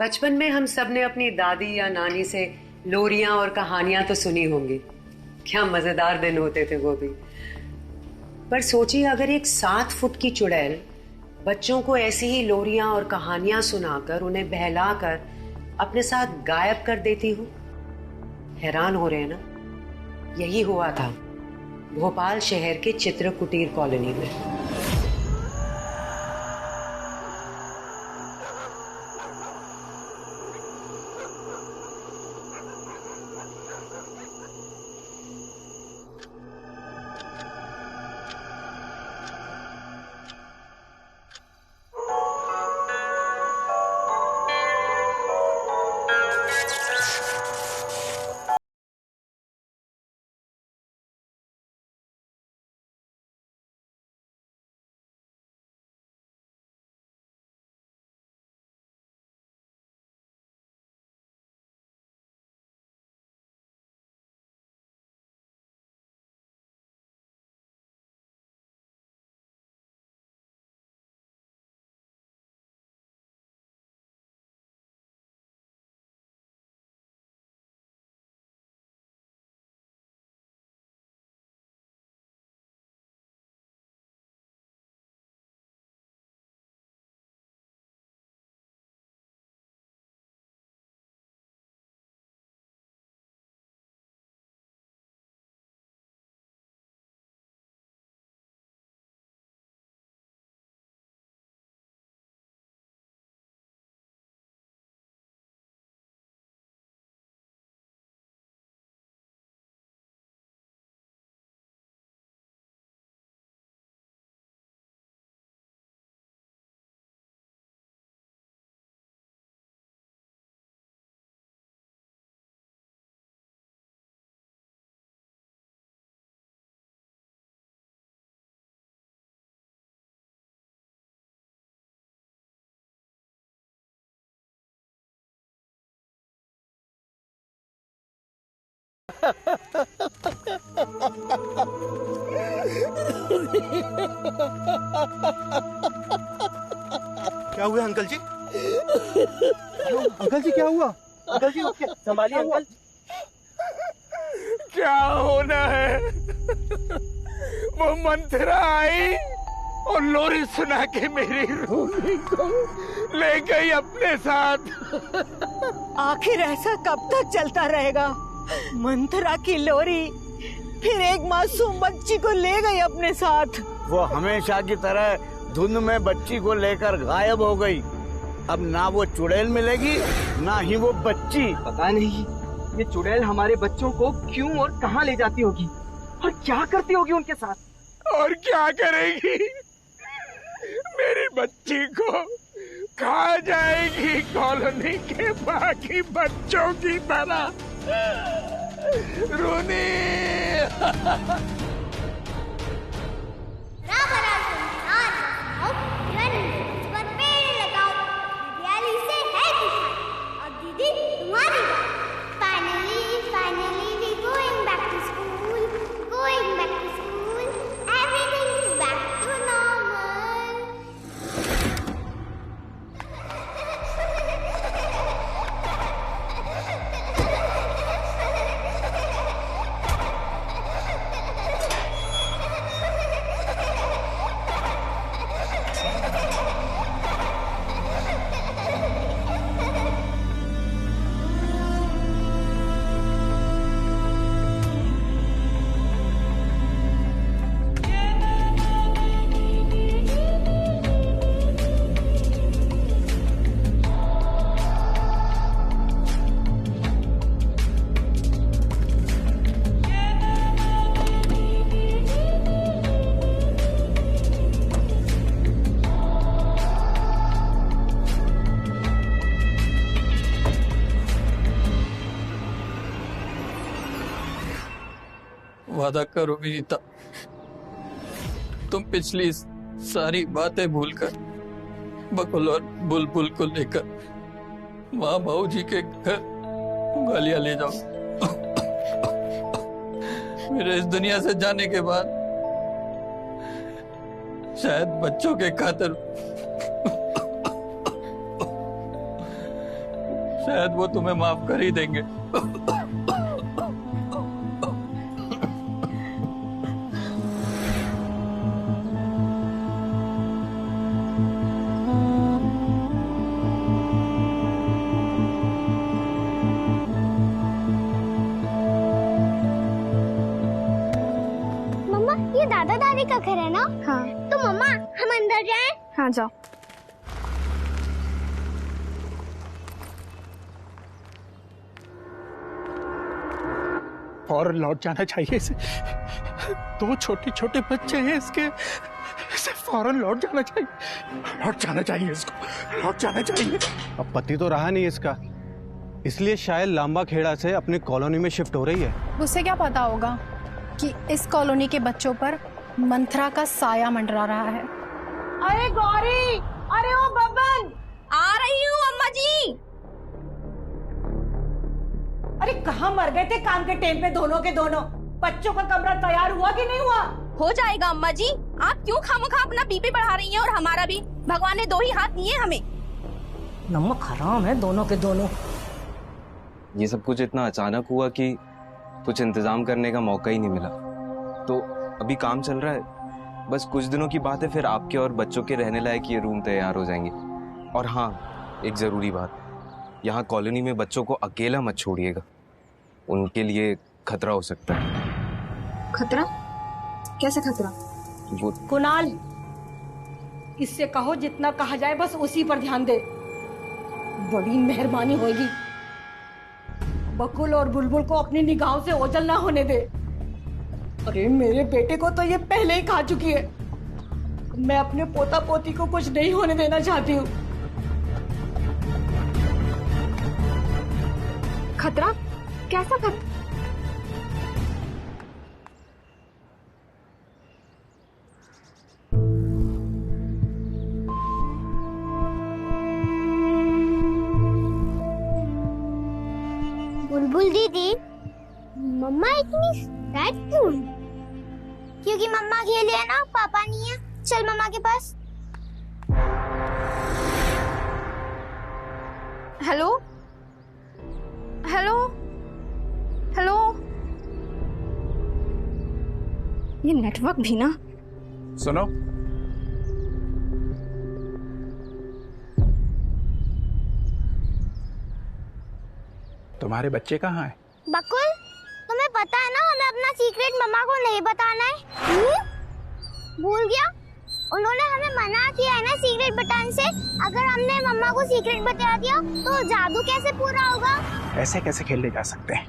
बचपन में हम सब ने अपनी दादी या नानी से लोरियां और कहानियां तो सुनी होंगी। क्या मजेदार दिन होते थे वो भी। पर सोचिए अगर एक 7 फुट की चुड़ैल बच्चों को ऐसी ही लोरियां और कहानियां सुनाकर उन्हें बहलाकर अपने साथ गायब कर देती हो। हैरान हो रहे हैं ना? यही हुआ था भोपाल शहर के चित्रकुटीर कॉलोनी में। क्या हुआ अंकल जी? अंकल जी क्या हुआ? अंकल जी संभालिए अंकल। क्या होना है? वो मंथरा आई और लोरी सुना के मेरी रूही को ले गई अपने साथ। आखिर ऐसा कब तक चलता रहेगा? मंथरा की लोरी फिर एक मासूम बच्ची को ले गई अपने साथ। वो हमेशा की तरह धुंध में बच्ची को लेकर गायब हो गई। अब ना वो चुड़ैल मिलेगी ना ही वो बच्ची। पता नहीं ये चुड़ैल हमारे बच्चों को क्यों और कहाँ ले जाती होगी और क्या करती होगी उनके साथ। और क्या करेगी? मेरी बच्ची को खा जाएगी कॉलोनी के बाकी बच्चों की तरह। रूनी वादा करो विनीता, तुम पिछली सारी बातें भूलकर बकुल और बुलबुल को लेकर माँ बाबूजी के घर ग्वालियर ले जाओ। मेरे इस दुनिया से जाने के बाद शायद बच्चों के खातिर शायद वो तुम्हें माफ कर ही देंगे। मम्मा ये दादा दादी का घर है ना? हाँ। तो मम्मा हम अंदर जाएं? हाँ जाओ। और लौट जाना चाहिए इसे। दो छोटे छोटे बच्चे हैं इसके, इसे फौरन लौट जाना चाहिए, लौट जाना चाहिए इसको, लौट जाना चाहिए। अब पति तो रहा नहीं इसका, इसलिए शायद लांबा खेड़ा से अपनी कॉलोनी में शिफ्ट हो रही है। उसे क्या पता होगा कि इस कॉलोनी के बच्चों पर मंथरा का साया मंडरा रहा है। अरे गौरी, अरे ओ बबन, आ रही हूँ अम्मा जी। अरे कहाँ मर गए थे काम के टाइम पे दोनों के दोनों? बच्चों का कमरा तैयार हुआ कि नहीं हुआ? हो जाएगा अम्मा जी, आप क्यों खामखा अपना बीपी बढ़ा रही हैं और हमारा भी? भगवान ने दो ही हाथ दिए हमें। नमक हराम है दोनों के दोनों। ये सब कुछ इतना अचानक हुआ कि कुछ इंतजाम करने का मौका ही नहीं मिला। तो अभी काम चल रहा है, बस कुछ दिनों की बात है, फिर आपके और बच्चों के रहने लायक ये रूम तैयार हो जाएंगे। और हाँ, एक जरूरी बात, यहाँ कॉलोनी में बच्चों को अकेला मत छोड़िएगा, उनके लिए खतरा हो सकता है। खतरा? कैसे खतरा? वो कुणाल, इससे कहो जितना कहा जाए बस उसी पर ध्यान दे, बड़ी मेहरबानी होगी। बकुल और बुलबुल को अपनी निगाहों से ओझल ना होने दे। अरे मेरे बेटे को तो ये पहले ही खा चुकी है, मैं अपने पोता पोती को कुछ नहीं होने देना चाहती हूँ। खतरा? कैसा खतरा? बुलबुल दीदी, मम्मा इतनी सैड क्यों? क्योंकि मम्मा खेली है ना, पापा नहीं है। चल मम्मा के पास। हेलो हेलो हेलो, ये नेटवर्क भी ना। सुनो, तुम्हारे बच्चे कहाँ हैं? बकुल, तुम्हें पता है ना हमें अपना सीक्रेट मम्मा को नहीं बताना है। भूल गया? उन्होंने हमें मना किया है ना सीक्रेट बताने से। अगर हमने मम्मा को सीक्रेट बता दिया तो जादू कैसे पूरा होगा? ऐसे कैसे खेलने जा सकते हैं?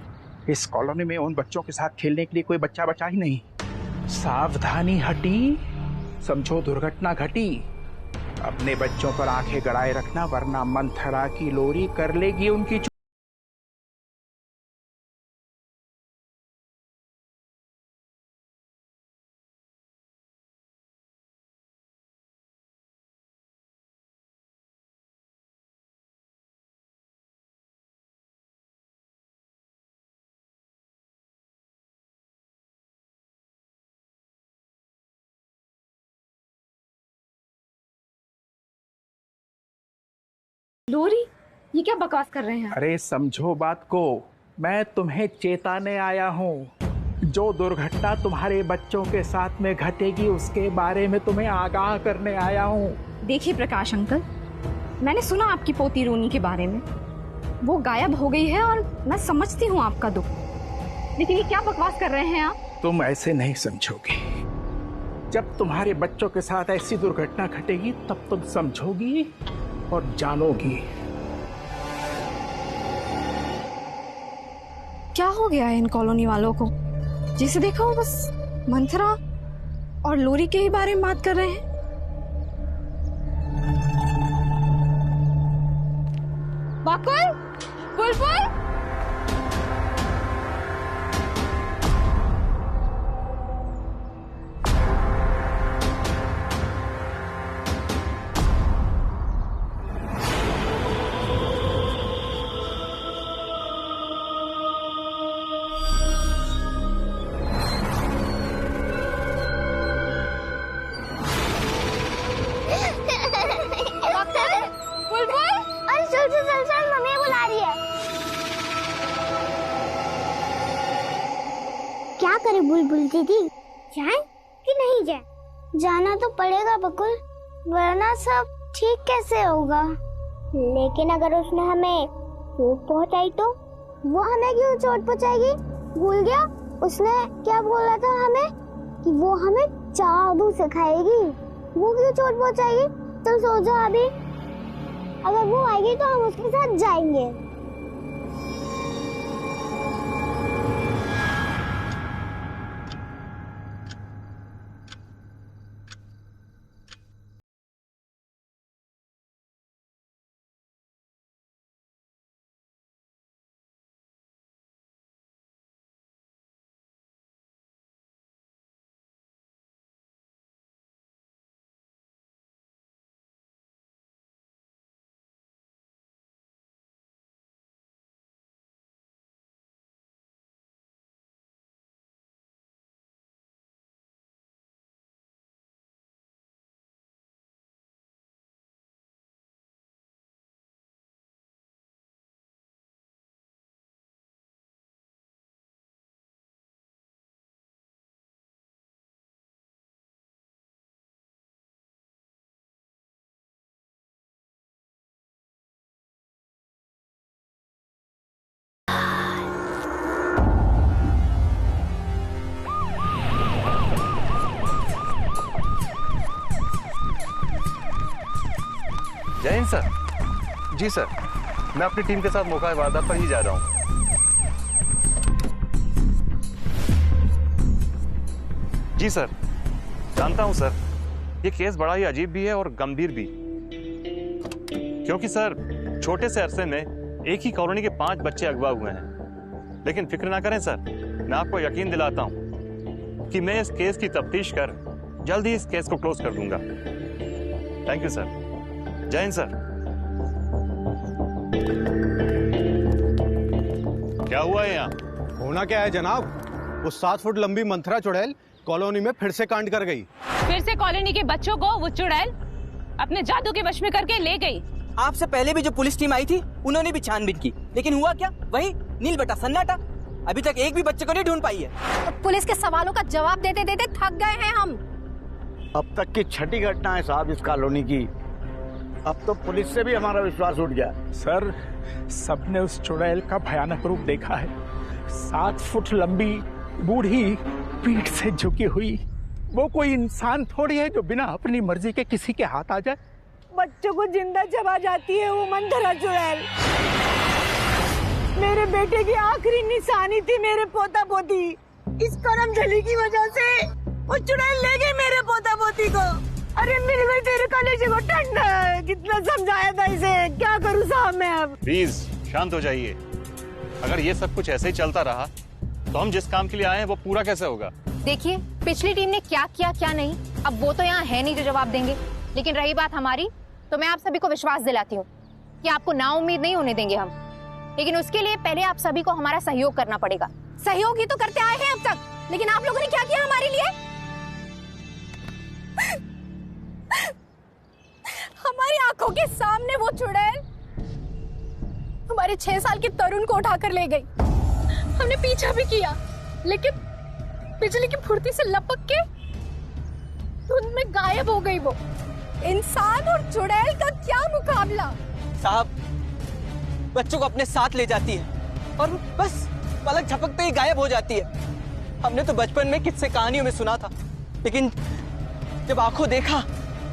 इस कॉलोनी में उन बच्चों के साथ खेलने के लिए कोई बच्चा बचा ही नहीं। सावधानी हटी, समझो दुर्घटना घटी। अपने बच्चों पर आंखें गड़ाए रखना, वरना मंथरा की लोरी कर लेगी उनकी। लोरी, ये क्या बकवास कर रहे हैं? अरे समझो बात को, मैं तुम्हें चेताने आया हूँ। जो दुर्घटना तुम्हारे बच्चों के साथ में घटेगी उसके बारे में तुम्हें आगाह करने आया हूँ। देखिए प्रकाश अंकल, मैंने सुना आपकी पोती रोनी के बारे में। वो गायब हो गई है और मैं समझती हूँ आपका दुख, लेकिन ये क्या बकवास कर रहे हैं आप? तुम ऐसे नहीं समझोगे। जब तुम्हारे बच्चों के साथ ऐसी दुर्घटना घटेगी तब तुम समझोगी और जानोगी। क्या हो गया है इन कॉलोनी वालों को? जिसे देखा हो बस मंथरा और लोरी के ही बारे में बात कर रहे हैं। बकुल, बुलबुल, अरे चल चल चल चल, मम्मी बुला रही है। करे बुलबुल दीदी, जाए कि नहीं जाए? जाना तो पड़ेगा बकुल, वरना सब ठीक कैसे होगा? लेकिन अगर उसने हमें चोट पहुंचाई तो? वो हमें क्यों चोट पहुंचाएगी? भूल गया उसने क्या बोला था हमें कि वो हमें जादू सिखाएगी। वो क्यों चोट पहुंचाएगी? तो सो जाओ अभी, अगर वो आएगी तो हम उसके साथ जाएंगे। जय हिंद सर। जी सर, मैं अपनी टीम के साथ मौका वारदात पर ही जा रहा हूँ। जी सर, जानता हूँ सर, ये केस बड़ा ही अजीब भी है और गंभीर भी, क्योंकि सर छोटे से अरसे में एक ही कॉलोनी के 5 बच्चे अगवा हुए हैं। लेकिन फिक्र ना करें सर, मैं आपको यकीन दिलाता हूँ कि मैं इस केस की तफ्तीश कर जल्द ही इस केस को क्लोज कर दूंगा। Thank you sir. जय हिंद सर। क्या हुआ है यहाँ? होना क्या है जनाब, वो 7 फुट लंबी मंथरा चुड़ैल कॉलोनी में फिर से कांड कर गई। फिर से कॉलोनी के बच्चों को वो चुड़ैल अपने जादू के वश में करके ले गई। आपसे पहले भी जो पुलिस टीम आई थी उन्होंने भी छानबीन की, लेकिन हुआ क्या? वही नील बटा सन्नाटा। अभी तक एक भी बच्चे को नहीं ढूंढ पाई है। तो पुलिस के सवालों का जवाब देते देते थक गए हैं हम। अब तक की छठी घटना है साहब इस कॉलोनी की। अब तो पुलिस से भी हमारा विश्वास उठ गया। सर, सबने उस चुड़ैल का भयानक रूप देखा है। 7 फुट लंबी, बूढ़ी, पीठ से झुकी हुई। वो कोई इंसान थोड़ी है जो बिना अपनी मर्जी के किसी के हाथ आ जाए। बच्चों को जिंदा चबा जाती है वो मंथरा चुड़ैल। मेरे बेटे की आखिरी निशानी थी मेरे पोता पोती। इस करमजली की वजह से वो चुड़ैल ले गई मेरे पोता पोती को। अरे मेरे भाई तेरे कलेजे को ठंडा है, कितना समझाया था इसे, क्या करूं साहब मैं अब? प्लीज शांत हो जाइए। अगर ये सब कुछ ऐसे ही चलता रहा तो हम जिस काम के लिए आए हैं वो पूरा कैसे होगा? देखिए, पिछली टीम ने क्या किया क्या नहीं, अब वो तो यहाँ है नहीं जो जवाब देंगे। लेकिन रही बात हमारी, तो मैं आप सभी को विश्वास दिलाती हूँ कि आपको नाउम्मीद नहीं होने देंगे हम। लेकिन उसके लिए पहले आप सभी को हमारा सहयोग करना पड़ेगा। सहयोग ही तो करते आए हैं अब तक, लेकिन आप लोगों ने क्या किया हमारे लिए? हमारी आंखों के सामने वो चुड़ैल हमारे 6 साल के तरुण को उठाकर ले गई। हमने पीछा भी किया, लेकिन बिजली की फुर्ती से लपक के धुंध में गायब हो गई वो। इंसान और चुड़ैल का क्या मुकाबला। साहब, बच्चों को अपने साथ ले जाती है और बस पलक झपकते ही गायब हो जाती है। हमने तो बचपन में किस्से कहानियों में सुना था, लेकिन जब आंखों देखा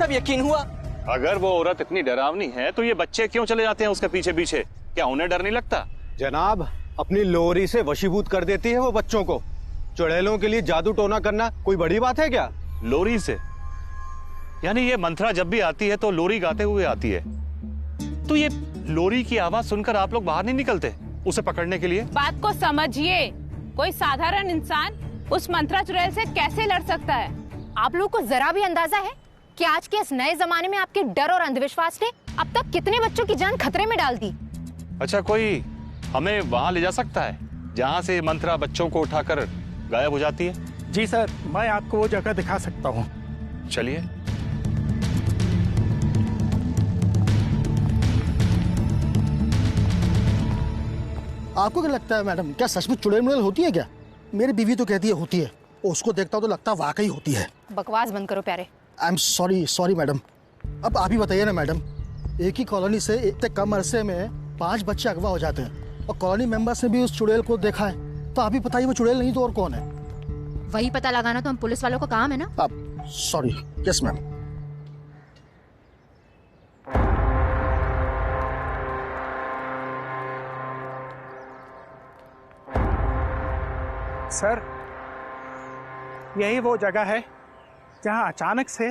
तब यकीन हुआ। अगर वो औरत इतनी डरावनी है तो ये बच्चे क्यों चले जाते हैं उसके पीछे पीछे? क्या उन्हें डर नहीं लगता? जनाब, अपनी लोरी से वशीभूत कर देती है वो बच्चों को। चुड़ैलों के लिए जादू टोना करना कोई बड़ी बात है क्या? लोरी से? यानी ये मंथरा जब भी आती है तो लोरी गाते हुए आती है। तो ये लोरी की आवाज सुनकर आप लोग बाहर नहीं निकलते उसे पकड़ने के लिए? बात को समझिए, कोई साधारण इंसान उस मंथरा चुड़ैल से कैसे लड़ सकता है? आप लोगों को जरा भी अंदाजा है कि आज के इस नए जमाने में आपके डर और अंधविश्वास ने अब तक कितने बच्चों की जान खतरे में डाल दी? अच्छा, कोई हमें वहां ले जा सकता है जहां से मंथरा बच्चों को उठाकर गायब हो जाती है? जी सर, मैं आपको वो जगह दिखा सकता हूँ। चलिए। आपको क्या लगता है मैडम, क्या सचमुच चुड़ैल मुड़ैल होती है क्या? मेरी बीवी तो कहती है होती है, उसको देखता हूँ तो लगता वाकई होती है। बकवास बंद करो प्यारे। I am sorry madam. अब आप ही बताइए ना मैडम, एक ही कॉलोनी से इतने कम अरसे में 5 बच्चे अगवा हो जाते हैं और कॉलोनी मेंबर्स ने भी उस चुड़ैल को देखा है, तो आप ही बताइए वो चुड़ैल नहीं तो और कौन है? वही पता लगाना तो हम पुलिस वालों का काम है ना। आप सॉरी। Yes ma'am. सर, यही वो जगह है जहां अचानक से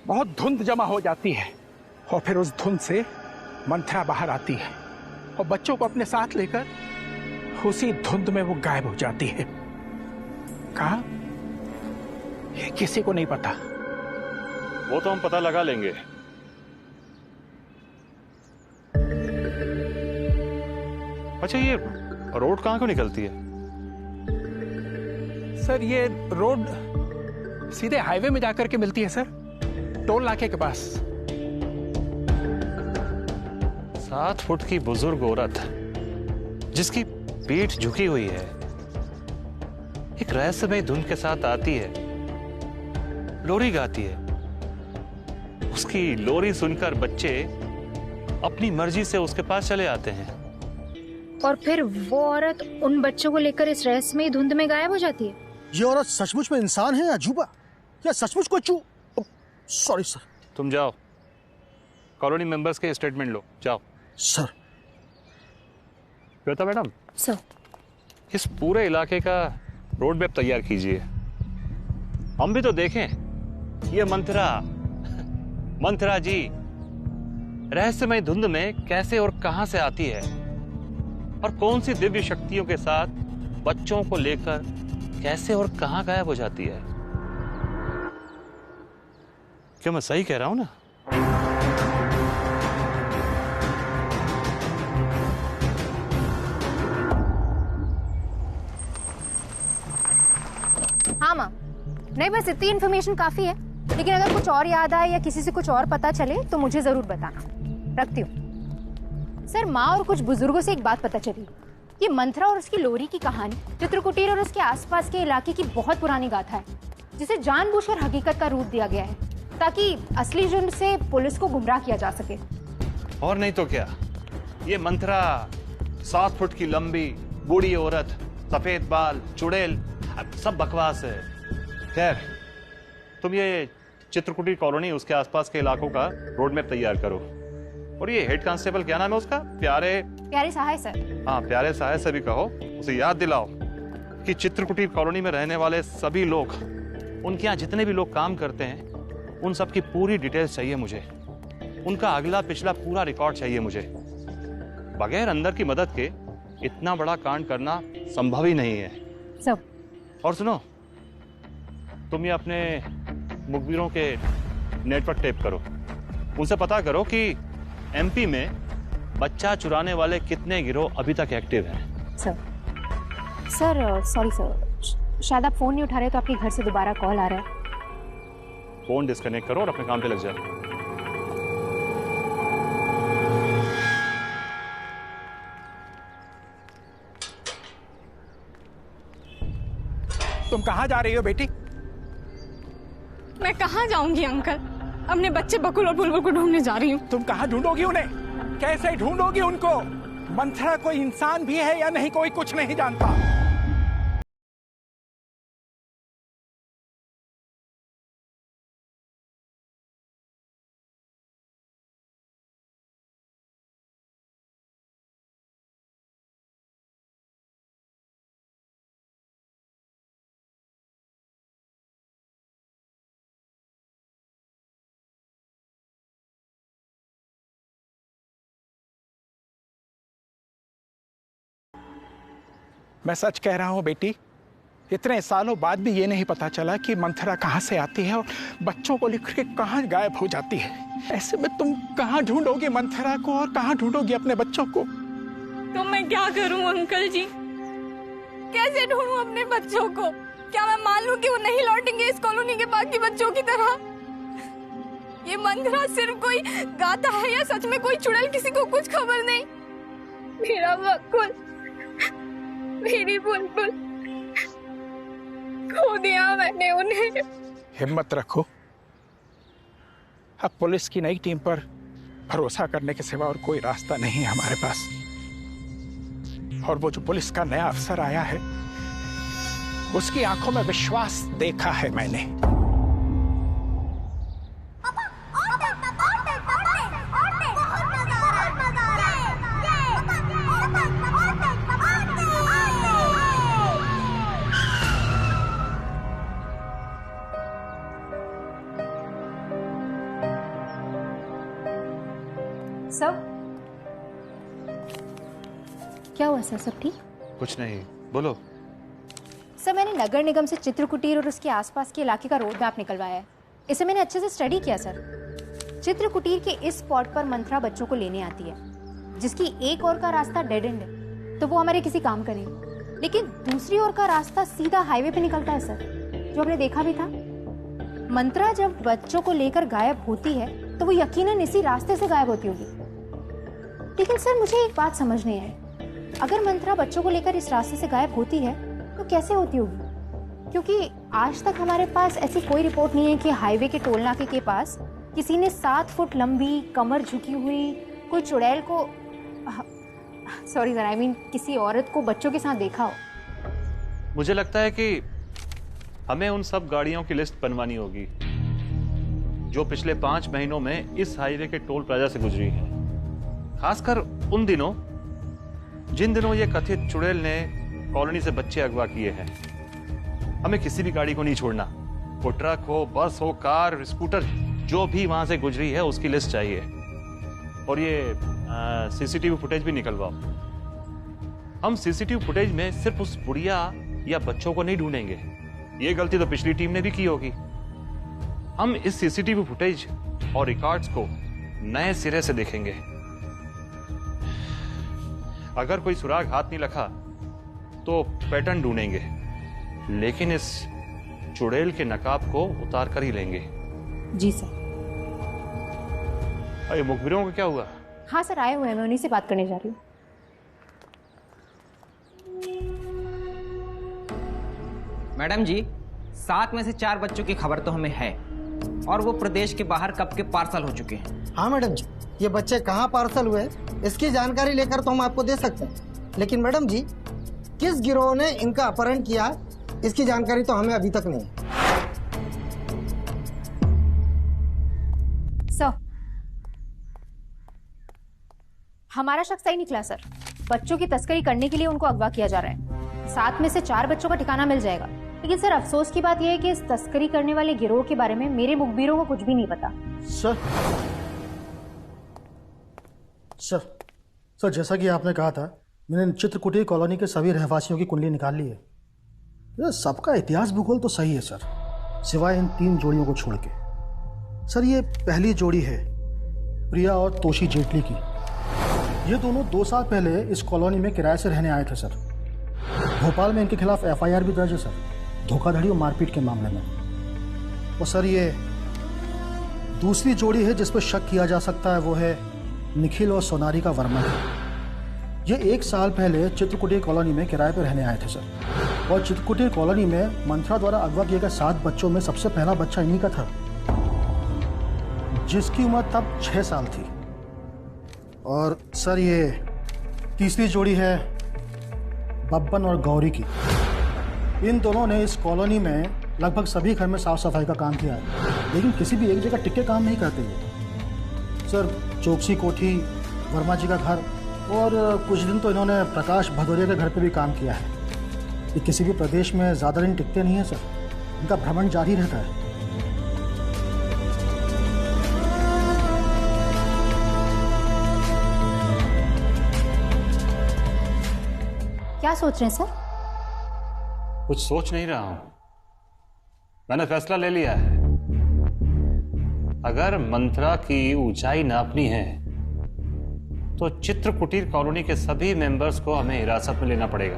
बहुत धुंध जमा हो जाती है और फिर उस धुंध से मंथरा बाहर आती है और बच्चों को अपने साथ लेकर उसी धुंध में वो गायब हो जाती है। कहाँ? ये किसी को नहीं पता। वो तो हम पता लगा लेंगे। अच्छा, ये रोड कहाँ को निकलती है? सर, ये रोड सीधे हाईवे में जाकर के मिलती है सर, टोल नाके के पास। 7 फुट की बुजुर्ग औरत जिसकी पीठ झुकी हुई है, एक रहस्यमय धुन के साथ आती है, लोरी गाती है। उसकी लोरी सुनकर बच्चे अपनी मर्जी से उसके पास चले आते हैं और फिर वो औरत उन बच्चों को लेकर इस रहस्यमय धुंध में गायब हो जाती है। ये औरत सचमुच में इंसान है या अजूबा, या सचमुच कोई सॉरी सर। तुम जाओ, कॉलोनी मेंबर्स के स्टेटमेंट लो, जाओ। सर। श्वेता मैडम, सर, इस पूरे इलाके का रोड मैप तैयार कीजिए। हम भी तो देखें ये मंथरा जी रहस्यमय धुंध में कैसे और कहां से आती है और कौन सी दिव्य शक्तियों के साथ बच्चों को लेकर कैसे और कहां गायब हो जाती है। क्या मैं सही कह रहा हूं ना? हाँ माँ, नहीं बस इतनी इन्फॉर्मेशन काफी है, लेकिन अगर कुछ और याद आए या किसी से कुछ और पता चले तो मुझे जरूर बताना। रखती हूँ। सर, माँ और कुछ बुजुर्गों से एक बात पता चली। ये मंथरा और उसकी लोरी की कहानी चित्रकुटीर और उसके आसपास के इलाके की बहुत पुरानी गाथा है, जिसे जानबूझकर हकीकत का रूप दिया गया है ताकि असली जुर्म से पुलिस को गुमराह किया जा सके। और नहीं तो क्या, ये मंथरा 7 फुट की लंबी बूढ़ी औरत, सफेद बाल, चुड़ैल, सब बकवास है। खैर, तुम ये चित्रकुटी कॉलोनी उसके आसपास के इलाकों का रोड मैप तैयार करो। और ये हेड कांस्टेबल क्या नाम है उसका? प्यारे सहाय सर। हाँ, प्यारे सहाय से भी कहो, उसे याद दिलाओ कि चित्रकुटी कॉलोनी में रहने वाले सभी लोग, उनके यहाँ जितने भी लोग काम करते हैं, उन सब की पूरी डिटेल्स चाहिए मुझे। उनका अगला पिछला पूरा रिकॉर्ड चाहिए मुझे। बगैर अंदर की मदद के इतना बड़ा कांड करना संभव ही नहीं है। सब। और सुनो, तुम ये अपने मुखबिरों के नेटवर्क टेप करो, उनसे पता करो कि एमपी में बच्चा चुराने वाले कितने गिरोह अभी तक एक्टिव हैं। सर, सॉरी सर, शायद आप फोन नहीं उठा रहे, तो आपके घर से दोबारा कॉल आ रहा है। फोन डिस्कनेक्ट करो और अपने काम पे लग जाओ। तुम कहाँ जा रही हो बेटी? मैं कहाँ जाऊंगी अंकल, अपने बच्चे बकुल और बुलबुल को ढूंढने जा रही हूँ। तुम कहाँ ढूंढोगी उन्हें? कैसे ढूंढोगी उनको? मंथरा कोई इंसान भी है या नहीं, कोई कुछ नहीं जानता। मैं सच कह रहा हूं बेटी, इतने सालों बाद भी ये नहीं पता चला कि मंथरा कहां से आती है और बच्चों को लेकर के कहां गायब हो जाती है। ऐसे में तुम कहां ढूंढोगे मंथरा को और कहां ढूंढोगे अपने बच्चों को? तो मैं क्या करूं अंकल जी, कैसे ढूंढूं अपने बच्चों को? क्या मैं मान लूं कि वो नहीं लौटेंगे इस कॉलोनी के बाकी बच्चों की तरह? ये मंथरा सिर्फ कोई गाता है या सच में कोई चुड़ैल, किसी को कुछ खबर नहीं। मेरा बकुल, मेरी बुलबुल, खो दिया मैंने उन्हें। हिम्मत रखो, अब पुलिस की नई टीम पर भरोसा करने के सिवा और कोई रास्ता नहीं है हमारे पास। और वो जो पुलिस का नया अफसर आया है, उसकी आंखों में विश्वास देखा है मैंने। सब क्या हुआ सर? सब ठीक? कुछ नहीं, बोलो। सर मैंने नगर निगम से चित्रकुटीर और उसके आसपास के इलाके का रोड मैप निकलवाया है। इसे मैंने अच्छे से स्टडी किया सर। चित्रकुटीर के इस स्पॉट पर मंत्रा बच्चों को लेने आती है, जिसकी एक ओर का रास्ता डेड एंड है, तो वो हमारे किसी काम का नहीं। लेकिन दूसरी ओर का रास्ता सीधा हाईवे पे निकलता है सर, जो हमने देखा भी था। मंत्रा जब बच्चों को लेकर गायब होती है तो वो यकीनन इसी रास्ते से गायब होती होगी। लेकिन सर मुझे एक बात समझ नहीं आई, अगर मंत्रा बच्चों को लेकर इस रास्ते से गायब होती है तो कैसे होती होगी? क्योंकि आज तक हमारे पास ऐसी कोई रिपोर्ट नहीं है कि हाईवे के टोल नाके के पास किसी ने 7 फुट लंबी, कमर झुकी हुई कोई चुड़ैल को, सॉरी सर, आई मीन किसी औरत को बच्चों के साथ देखा हो। मुझे लगता है कि हमें उन सब गाड़ियों की लिस्ट बनवानी होगी जो पिछले 5 महीनों में इस हाईवे के टोल प्लाजा से गुजरी है, खासकर उन दिनों जिन दिनों ये कथित चुड़ैल ने कॉलोनी से बच्चे अगवा किए हैं। हमें किसी भी गाड़ी को नहीं छोड़ना, वो ट्रक हो, बस हो, कार, स्कूटर, जो भी वहां से गुजरी है उसकी लिस्ट चाहिए। और ये सीसीटीवी फुटेज भी निकलवाओ। हम सीसीटीवी फुटेज में सिर्फ उस बुढ़िया या बच्चों को नहीं ढूंढेंगे, ये गलती तो पिछली टीम ने भी की होगी। हम इस सीसीटीवी फुटेज और रिकॉर्ड्स को नए सिरे से देखेंगे। अगर कोई सुराग हाथ नहीं लगा तो पैटर्न ढूंढेंगे, लेकिन इस चुड़ैल के नकाब को उतार कर ही लेंगे। जी सर। अरे मुखबिरों का क्या हुआ? हाँ सर, आए हुए हैं, मैं उन्हीं से बात करने जा रही हूँ। मैडम जी, 7 में से 4 बच्चों की खबर तो हमें है, और वो प्रदेश के बाहर कब के पार्सल हो चुके हैं। हाँ मैडम जी, ये बच्चे कहाँ पार्सल हुए इसकी जानकारी लेकर तो हम आपको दे सकते हैं, लेकिन मैडम जी किस गिरोह ने इनका अपहरण किया इसकी जानकारी तो हमें अभी तक नहीं है। सर, हमारा शक सही निकला सर। बच्चों की तस्करी करने के लिए उनको अगवा किया जा रहा है। 7 में से 4 बच्चों का ठिकाना मिल जाएगा। लेकिन सर अफसोस की बात यह है कि इस तस्करी करने वाले गिरोह के बारे में मेरे मुखबिरों को कुछ भी नहीं पता। सर जैसा कि आपने कहा था, मैंने चित्रकुटीर कॉलोनी के सभी रहवासियों की कुंडली निकाल ली है। सबका इतिहास भूगोल तो सही है सर, सिवाय इन 3 जोड़ियों को छोड़ के। सर ये पहली जोड़ी है प्रिया और तोशी जेटली की। ये दोनों 2 साल पहले इस कॉलोनी में किराए से रहने आए थे सर। भोपाल में इनके खिलाफ FIR भी दर्ज है सर, धोखाधड़ी और मारपीट के मामले में। और सर ये दूसरी जोड़ी है जिस पर शक किया जा सकता है, वो है निखिल और सोनारिका वर्मा की। ये 1 साल पहले चित्रकुटीर कॉलोनी में किराए पर रहने आए थे सर। और चित्रकुटीर कॉलोनी में मंत्रा द्वारा अगवा किए गए 7 बच्चों में सबसे पहला बच्चा इन्हीं का था, जिसकी उम्र तब 6 साल थी। और सर ये तीसरी जोड़ी है बब्बन और गौरी की। इन दोनों ने इस कॉलोनी में लगभग सभी घर में साफ सफाई का काम किया है, लेकिन किसी भी एक जगह टिक के काम नहीं करते ये सर। चौकसी कोठी, वर्मा जी का घर, और कुछ दिन तो इन्होंने प्रकाश भदौरिया के घर पे भी काम किया है। ये किसी भी प्रदेश में ज़्यादा दिन टिकते नहीं हैं सर, इनका भ्रमण जारी रहता है। क्या सोच रहे हैं सर? कुछ सोच नहीं रहा हूं, मैंने फैसला ले लिया है। अगर मंत्रा की ऊंचाई नापनी है तो चित्रकुटीर कॉलोनी के सभी मेंबर्स को हमें हिरासत में लेना पड़ेगा।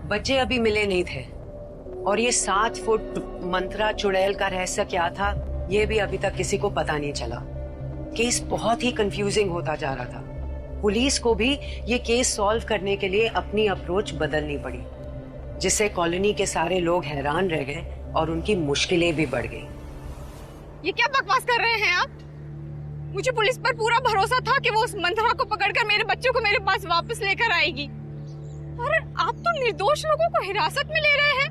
बच्चे अभी मिले नहीं थे, और ये 7 फुट मंत्रा चुड़ैल का रहस्य क्या था ये भी अभी तक किसी को पता नहीं चला। केस बहुत ही कंफ्यूजिंग होता जा रहा था। पुलिस को भी ये केस सॉल्व करने के लिए अपनी अप्रोच बदलनी पड़ी, जिससे कॉलोनी के सारे लोग हैरान रह गए और उनकी मुश्किलें भी बढ़ गई। ये क्या बकवास कर रहे हैं आप? मुझे पुलिस पर पूरा भरोसा था कि वो उस मंथरा को पकड़कर मेरे बच्चों को मेरे पास वापस लेकर आएगी, और आप तो निर्दोष लोगों को हिरासत में ले रहे हैं।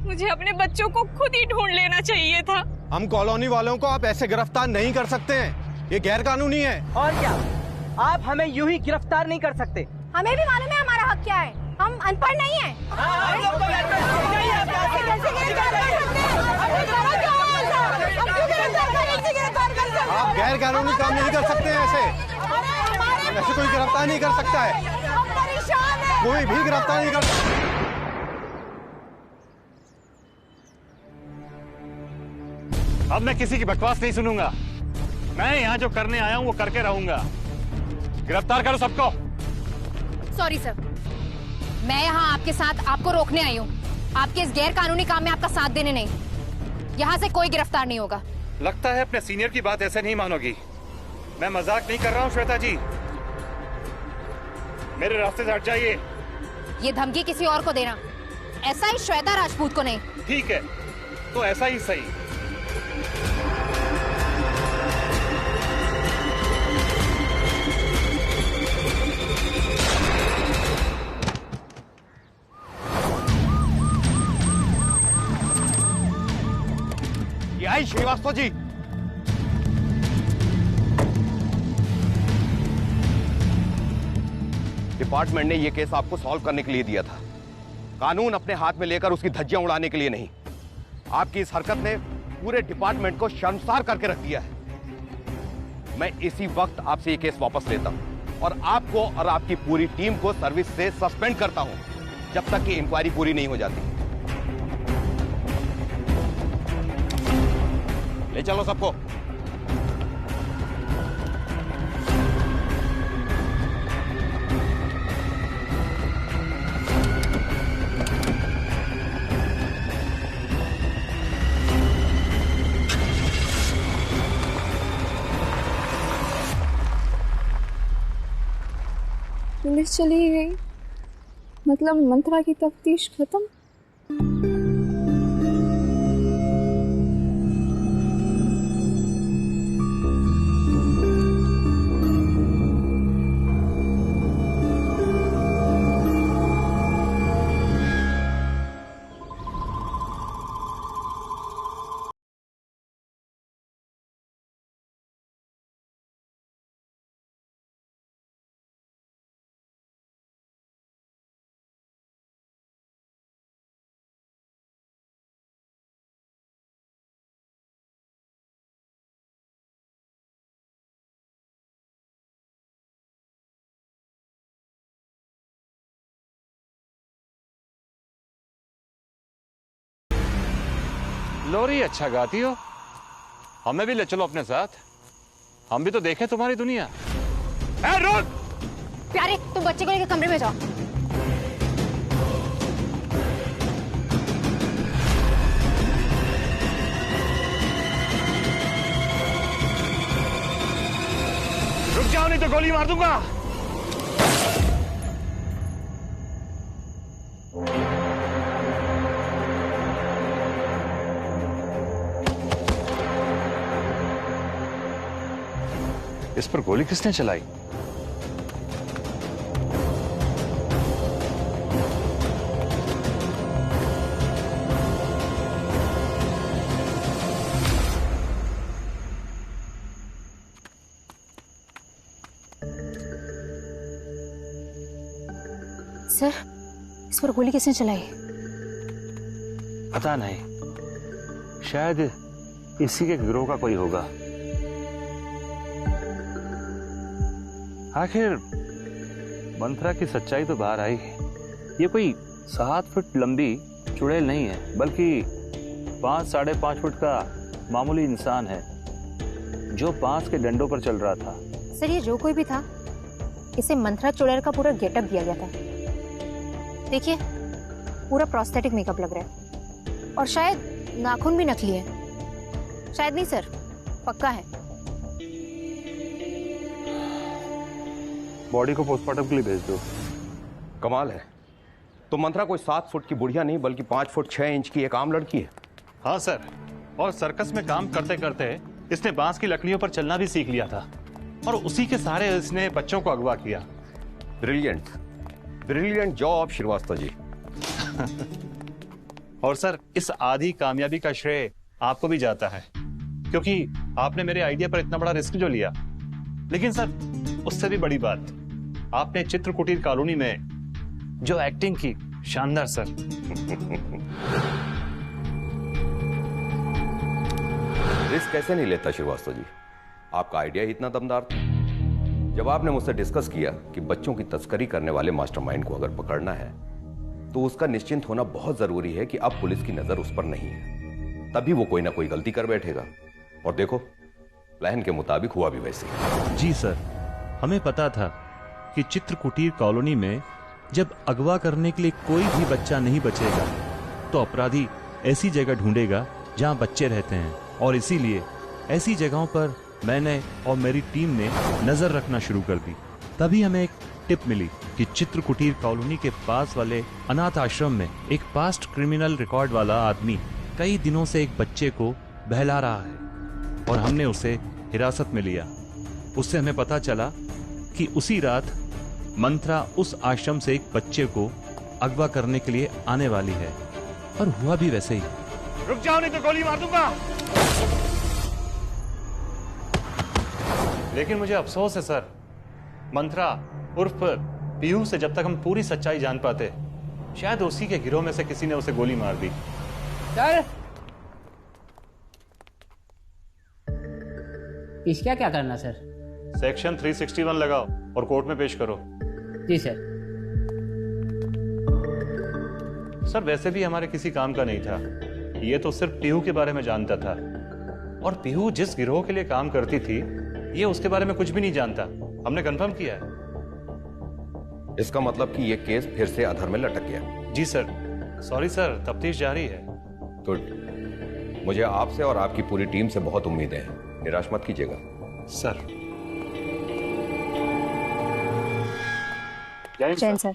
मुझे अपने बच्चों को खुद ही ढूंढ लेना चाहिए था। हम कॉलोनी वालों को आप ऐसे गिरफ्तार नहीं कर सकते हैं, ये गैर कानूनी है। और क्या, आप हमें यूं ही गिरफ्तार नहीं कर सकते। हमें भी मालूम है हमारा हक क्या है, हम अनपढ़ नहीं हैं। आप गैर कानूनी काम नहीं कर सकते हैं ऐसे कोई गिरफ्तार नहीं कर सकता है, कोई भी गिरफ्तार नहीं कर सकता। अब मैं किसी की बकवास नहीं सुनूंगा। मैं यहाँ जो करने आया हूँ वो करके रहूंगा। गिरफ्तार करो सबको। सॉरी सर, मैं यहाँ आपके साथ आपको रोकने आई हूँ, आपके इस गैर कानूनी काम में आपका साथ देने नहीं। यहाँ से कोई गिरफ्तार नहीं होगा। लगता है अपने सीनियर की बात ऐसे नहीं मानोगी। मैं मजाक नहीं कर रहा हूँ श्वेता जी, मेरे रास्ते से हट जाइए। ये धमकी किसी और को देना, ऐसा ही श्वेता राजपूत को नहीं। ठीक है, तो ऐसा ही सही। ये आई श्रीवास्तव जी। डिपार्टमेंट ने यह केस आपको सॉल्व करने के लिए दिया था, कानून अपने हाथ में लेकर उसकी धज्जियां उड़ाने के लिए नहीं। आपकी इस हरकत ने पूरे डिपार्टमेंट को शर्मसार करके रख दिया है। मैं इसी वक्त आपसे ये केस वापस लेता हूं और आपको और आपकी पूरी टीम को सर्विस से सस्पेंड करता हूं जब तक कि इंक्वायरी पूरी नहीं हो जाती। ले चलो सबको। पुलिस चली गई, मतलब मंत्रा की तफ्तीश खत्म। लोरी अच्छा गाती हो, हमें भी ले चलो अपने साथ, हम भी तो देखें तुम्हारी दुनिया। रुक! प्यारे, तुम बच्चे को लेकर कमरे में जाओ। रुक जाओ नहीं तो गोली मार दूंगा। इस पर गोली किसने चलाई? सर, इस पर गोली किसने चलाई? पता नहीं, शायद इसी के गिरोह का कोई होगा। आखिर मंत्रा की सच्चाई तो बाहर आई। ये कोई 7 फुट लंबी चुड़ैल नहीं है, बल्कि 5-5.5 फुट का मामूली इंसान है जो बांस के डंडों पर चल रहा था। सर, ये जो कोई भी था, इसे मंत्रा चुड़ैल का पूरा गेटअप दिया गया था। देखिए, पूरा प्रोस्थेटिक मेकअप लग रहा है, और शायद नाखून भी नकली है। शायद नहीं सर, पक्का है। बॉडी को पोस्टमार्टम के लिए भेज दो। कमाल है, तो मंत्रा कोई 7 फुट की बुढ़िया नहीं बल्कि 5 फुट 6 इंच की एक आम लड़की है। हाँ सर, और सर्कस में काम करते करते इसने बांस की लकड़ियों पर चलना भी सीख लिया था और उसी के सहारे इसने बच्चों को अगवा किया। Brilliant, brilliant job Srivastava ji. और सर, इस आधी कामयाबी का श्रेय आपको भी जाता है, क्योंकि आपने मेरे आइडिया पर इतना बड़ा रिस्क जो लिया। लेकिन सर, उससे भी बड़ी बात, आपने चित्र कुटीर कॉलोनी में जो एक्टिंग की, शानदार सर। रिस्क कैसे नहीं लेता श्रीवास्तव जी, आपका आइडिया ही इतना दमदार था। जब आपने मुझसे डिस्कस किया कि बच्चों की तस्करी करने वाले मास्टरमाइंड को अगर पकड़ना है तो उसका निश्चिंत होना बहुत जरूरी है कि अब पुलिस की नजर उस पर नहीं है, तभी वो कोई ना कोई गलती कर बैठेगा। और देखो, प्लान के मुताबिक हुआ भी वैसे। जी सर, हमें पता था कि चित्र कुटीर कॉलोनी में जब अगवा करने के लिए कोई भी बच्चा नहीं बचेगा तो अपराधी ऐसी जगह ढूंढेगा जहां बच्चे रहते हैं, और इसीलिए ऐसी जगहों पर मैंने और मेरी टीम ने नजर रखना शुरू कर दी। तभी हमें एक टिप मिली कि चित्र कुटीर कॉलोनी के पास वाले अनाथ आश्रम में एक पास्ट क्रिमिनल रिकॉर्ड वाला आदमी कई दिनों से एक बच्चे को बहला रहा है, और हमने उसे हिरासत में लिया। उससे हमें पता चला कि उसी रात मंत्रा उस आश्रम से एक बच्चे को अगवा करने के लिए आने वाली है, और हुआ भी वैसे ही। रुक जाओ नहीं तो गोली मार दूंगा। लेकिन मुझे अफसोस है सर, मंत्रा उर्फ पीहू से जब तक हम पूरी सच्चाई जान पाते, शायद उसी के गिरोह में से किसी ने उसे गोली मार दी। सर, इसका क्या करना सर? सेक्शन 361 लगाओ और कोर्ट में पेश करो। जी सर। सर, वैसे भी हमारे किसी काम का नहीं था, ये तो सिर्फ पीहू के बारे में जानता था, और पीहू जिस गिरोह के लिए काम करती थी ये उसके बारे में कुछ भी नहीं जानता। हमने कंफर्म किया है। इसका मतलब कि ये केस फिर से अधर में लटक गया। जी सर। सॉरी सर, तफ्तीश जारी है। गुड, मुझे आपसे और आपकी पूरी टीम से बहुत उम्मीदें हैं, निराश मत कीजिएगा। सर। जैन सर।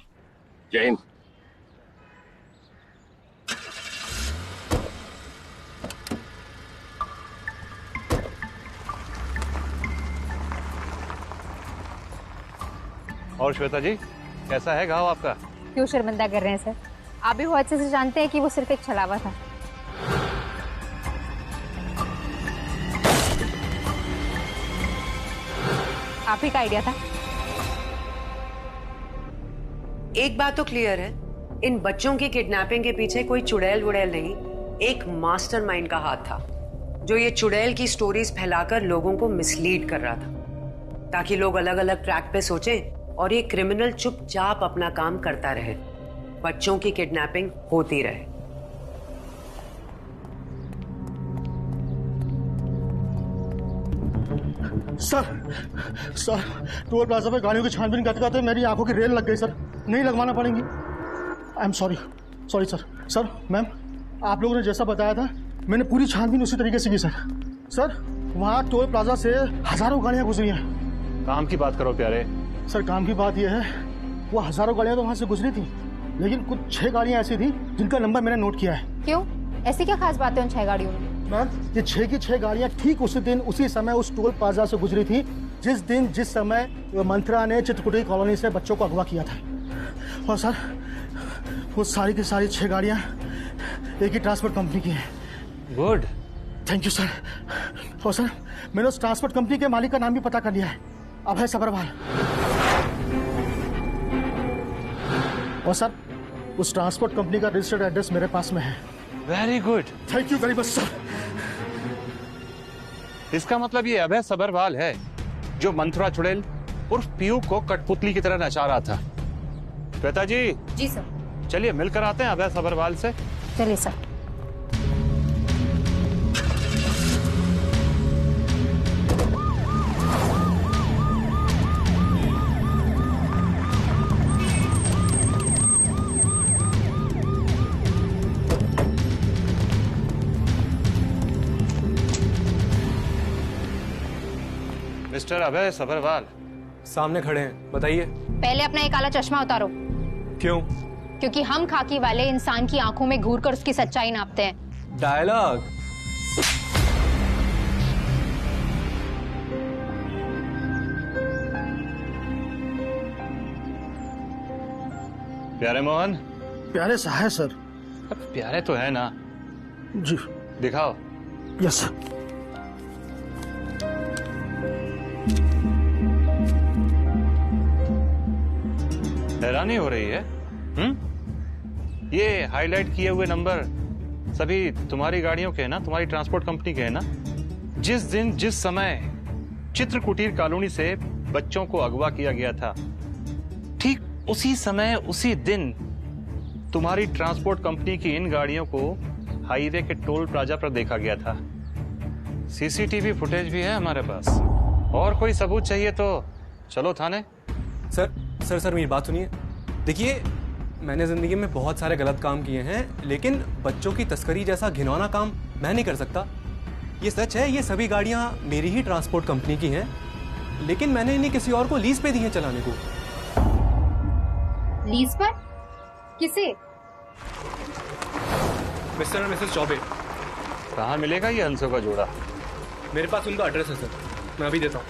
जैन। और श्वेता जी, कैसा है घाव आपका? क्यों शर्मिंदा कर रहे हैं सर? आप भी बहुत अच्छे से जानते हैं कि वो सिर्फ एक छलावा था। आप ही का आइडिया था। एक बात तो क्लियर है, इन बच्चों की किडनैपिंग के पीछे कोई चुड़ैल वुड़ैल नहीं, एक मास्टरमाइंड का हाथ था, जो ये चुड़ैल की स्टोरीज फैलाकर लोगों को मिसलीड कर रहा था, ताकि लोग अलग अलग ट्रैक पे सोचें और ये क्रिमिनल चुपचाप अपना काम करता रहे, बच्चों की किडनैपिंग होती रहे। सर, टोल प्लाजा पे गाड़ियों की छानबीन करते करते मेरी आंखों की रेल लग गई सर, नहीं लगवाना पड़ेंगी। I am sorry sir. Sir, ma'am, आप लोगों ने जैसा बताया था मैंने पूरी छानबीन उसी तरीके से की सर। सर, वहाँ टोल प्लाजा से हजारों गाड़ियाँ गुजरी हैं। काम की बात करो प्यारे। सर, काम की बात यह है, वो हजारों गाड़ियाँ तो वहाँ से गुजरी थी, लेकिन कुछ 6 गाड़ियाँ ऐसी थी जिनका नंबर मैंने नोट किया है। क्यों? ऐसी क्या खास बात है उन 6 गाड़ियों में? मैम, ये 6 की 6 गाड़ियाँ ठीक उसी दिन उसी समय उस टोल प्लाजा से गुजरी थी जिस समय मंत्रा ने चित्रकुटी कॉलोनी से बच्चों को अगवा किया था। और सर, वो सारी की सारी 6 गाड़ियाँ एक ही ट्रांसपोर्ट कंपनी की हैं। Good, thank you sir. और सर, मैंने उस ट्रांसपोर्ट कंपनी के मालिक का नाम भी पता कर लिया है, अभय सबरवाल। और सर, उस ट्रांसपोर्ट कंपनी का रजिस्टर्ड एड्रेस मेरे पास में है। Very good, thank you very much sir. इसका मतलब ये अभय सबरवाल है जो मंथुरा चुड़ैल उर्फ पीयू को कठपुतली की तरह नचा रहा था। श्वेता जी। जी सर। चलिए मिलकर आते हैं अभय सबरवाल से। चलिए सर। मिस्टर अभय सबरवाल, सामने खड़े हैं, बताइए। पहले अपना ये काला चश्मा उतारो। क्यों? क्योंकि हम खाकी वाले इंसान की आंखों में घूर कर उसकी सच्चाई नापते हैं। डायलॉग। प्यारे मोहन। प्यारे सा है सर। अब प्यारे तो है ना? जी। दिखाओ। Yes sir. हैरानी हो रही है। ये हाईलाइट किए हुए नंबर सभी तुम्हारी गाड़ियों के हैं ना, तुम्हारी ट्रांसपोर्ट कंपनी के हैं ना? जिस दिन जिस समय चित्रकुटीर कॉलोनी से बच्चों को अगवा किया गया था, ठीक उसी समय उसी दिन तुम्हारी ट्रांसपोर्ट कंपनी की इन गाड़ियों को हाईवे के टोल प्लाजा पर देखा गया था। सीसीटीवी फुटेज भी है हमारे पास। और कोई सबूत चाहिए तो चलो थाने। सर मेरी बात सुनिए। देखिए, मैंने जिंदगी में बहुत सारे गलत काम किए हैं, लेकिन बच्चों की तस्करी जैसा घिनौना काम मैं नहीं कर सकता। ये सच है, ये सभी गाड़ियां मेरी ही ट्रांसपोर्ट कंपनी की हैं, लेकिन मैंने इन्हें किसी और को लीज पे दी हैं चलाने को। लीज पर? किसे? मिस्टर और मिसेस चौबे। कहाँ मिलेगा ये हंसों का जोड़ा? मेरे पास उनका एड्रेस है सर, मैं अभी देता हूँ।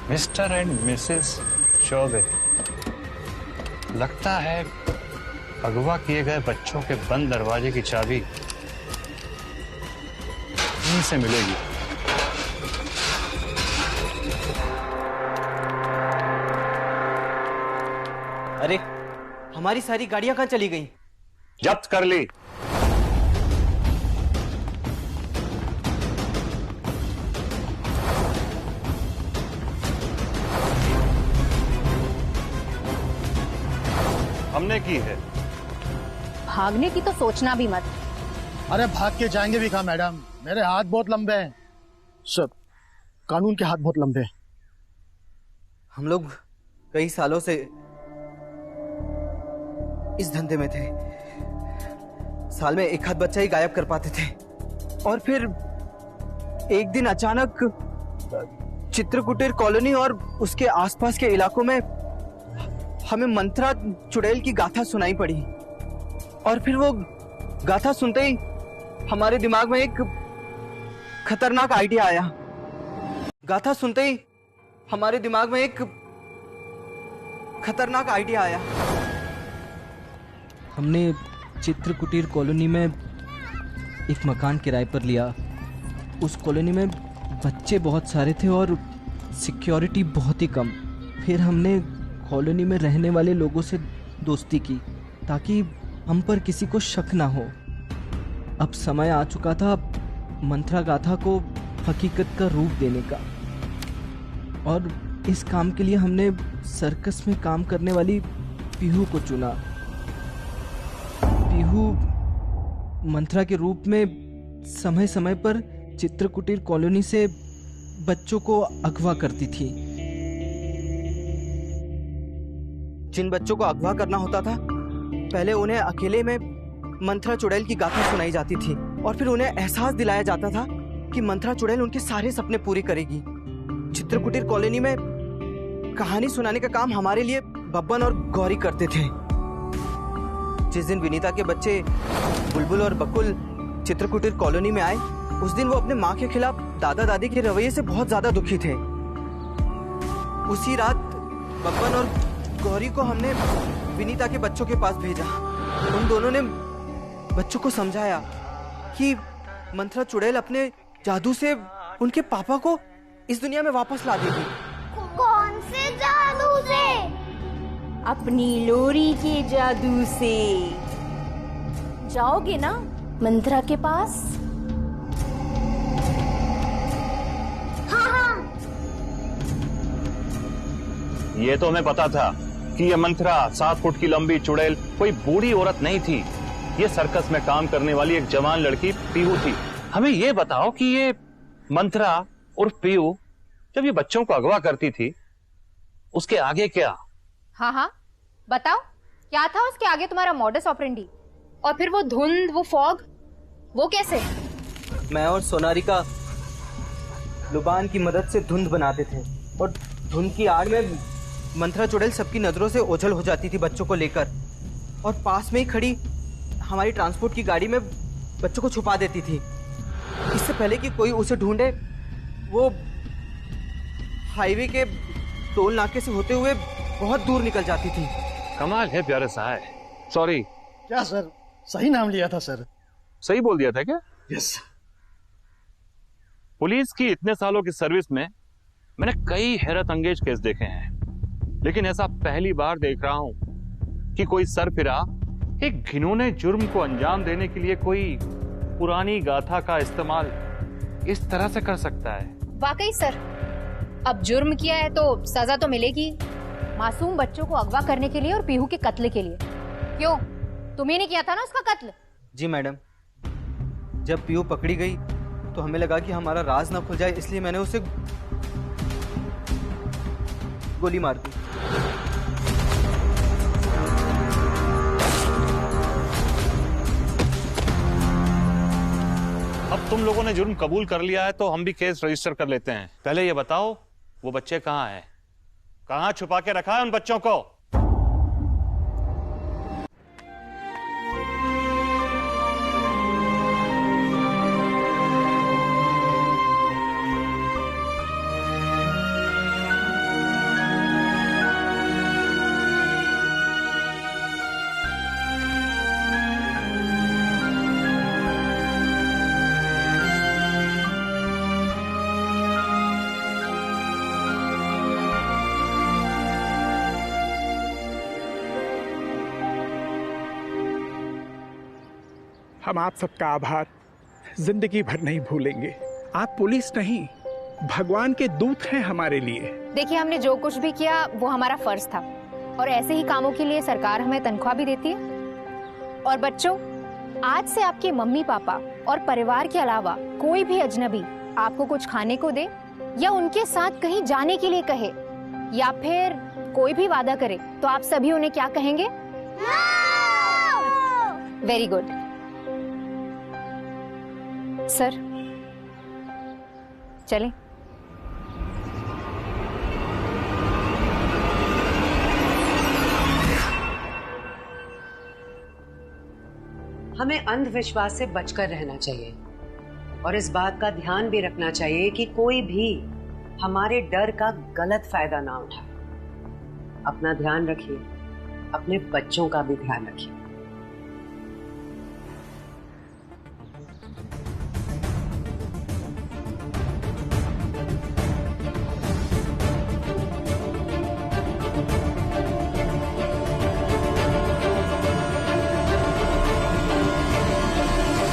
Mister and Mrs Choubey. लगता है अगवा किए गए बच्चों के बंद दरवाजे की चाबी इनसे मिलेगी। अरे, हमारी सारी गाड़ियां कहाँ चली गई? जब्त कर ली। हमने की है। भागने की तो सोचना भी मत। अरे भाग के जाएंगे भी कहाँ मैडम, मेरे हाथ बहुत लंबे हैं। सर, कानून के हाथ बहुत लंबे हैं। हम लोग कई सालों से इस धंधे में थे। साल में एक आध बच्चा ही गायब कर पाते थे, और फिर एक दिन अचानक चित्रकुटीर कॉलोनी और उसके आसपास के इलाकों में हमें मंत्रा चुड़ैल की गाथा सुनाई पड़ी। और फिर वो गाथा सुनते ही हमारे दिमाग में एक खतरनाक आइडिया आया। गाथा सुनते ही हमारे दिमाग में एक खतरनाक आइडिया आया। हमने चित्रकुटीर कॉलोनी में एक मकान किराए पर लिया। उस कॉलोनी में बच्चे बहुत सारे थे और सिक्योरिटी बहुत ही कम। फिर हमने कॉलोनी में रहने वाले लोगों से दोस्ती की ताकि हम पर किसी को शक ना हो। अब समय आ चुका था मंत्रा गाथा को हकीकत का रूप देने का, और इस काम के लिए हमने सर्कस में काम करने वाली पीहू को चुना। पीहू मंत्रा के रूप में समय समय पर चित्रकुटीर कॉलोनी से बच्चों को अगवा करती थी। जिन बच्चों को अगवा करना होता था, पहले उन्हें अकेले में मंत्रा चुड़ैल की गाथा सुनाई जाती थी, और फिर उन्हें एहसास दिलाया जाता था कि मंत्रा चुड़ैल उनके सारे सपने पूरे करेगी। चित्रकुटीर कॉलोनी में कहानी सुनाने का काम हमारे लिए बब्बन और गौरी करते थे। जिस दिन विनीता के बच्चे बुलबुल और बकुल चित्रकुटीर कॉलोनी में आए, उस दिन वो अपने माँ के खिलाफ दादा दादी के रवैये से बहुत ज्यादा दुखी थे। उसी रात बब्बन और गौरी को हमने विनीता के बच्चों के पास भेजा। उन दोनों ने बच्चों को समझाया कि मंत्रा चुड़ैल अपने जादू से उनके पापा को इस दुनिया में वापस ला देगी। कौन से जादू से? अपनी लोरी के जादू से। जाओगे ना मंत्रा के पास? हाँ। ये तो हमें पता था कि ये मंत्रा 7 फुट की लंबी चुड़ैल कोई बूढ़ी औरत नहीं थी। ये सर्कस में काम करने वाली एक जवान लड़की पीहू थी। हमें ये बताओ कि ये मंत्रा और पीहू जब ये बच्चों को अगवा करती थी, उसके आगे क्या? हाँ, बताओ क्या था उसके आगे तुम्हारा मॉडस ऑपरेंडी? और फिर वो धुंध, वो फॉग, वो कैसे? मैं और सोनारिका लुबान की मदद से धुंध बनाते थे, और धुंध की आड़ में मंथरा चुड़ैल सबकी नजरों से ओझल हो जाती थी बच्चों को लेकर, और पास में ही खड़ी हमारी ट्रांसपोर्ट की गाड़ी में बच्चों को छुपा देती थी। इससे पहले कि कोई उसे ढूंढे, वो हाईवे के टोल नाके से होते हुए बहुत दूर निकल जाती थी। कमाल है प्यारे साहब। सॉरी। क्या सर, सही नाम लिया था सर। सही बोल दिया था क्या? यस। पुलिस की इतने सालों की सर्विस में मैंने कई हैरत अंगेज केस देखे हैं, लेकिन ऐसा पहली बार देख रहा हूं कि कोई सरफिरा एक घिनौने जुर्म को अंजाम देने के लिए कोई पुरानी गाथा का इस्तेमाल इस तरह से कर सकता है। वाकई सर, अब जुर्म किया है तो सजा तो मिलेगी। मासूम बच्चों को अगवा करने के लिए और पीहू के कत्ल के लिए। क्यों, तुम्ही ने किया था ना उसका कत्ल? जी मैडम, जब पीहू पकड़ी गई तो हमें लगा कि हमारा राज ना खुल जाए, इसलिए मैंने उसे गोली मार दी। अब तुम लोगों ने जुर्म कबूल कर लिया है तो हम भी केस रजिस्टर कर लेते हैं। पहले ये बताओ, वो बच्चे कहाँ हैं? कहाँ छुपा के रखा है उन बच्चों को? हम आप सबका आभार जिंदगी भर नहीं भूलेंगे। आप पुलिस नहीं, भगवान के दूत हैं हमारे लिए। देखिए, हमने जो कुछ भी किया वो हमारा फर्ज था, और ऐसे ही कामों के लिए सरकार हमें तनख्वाह भी देती है। और बच्चों, आज से आपके मम्मी पापा और परिवार के अलावा कोई भी अजनबी आपको कुछ खाने को दे या उनके साथ कहीं जाने के लिए कहे या फिर कोई भी वादा करे तो आप सभी उन्हें क्या कहेंगे? वेरी गुड सर, चलें। हमें अंधविश्वास से बचकर रहना चाहिए और इस बात का ध्यान भी रखना चाहिए कि कोई भी हमारे डर का गलत फायदा ना उठाए। अपना ध्यान रखिए, अपने बच्चों का भी ध्यान रखिए।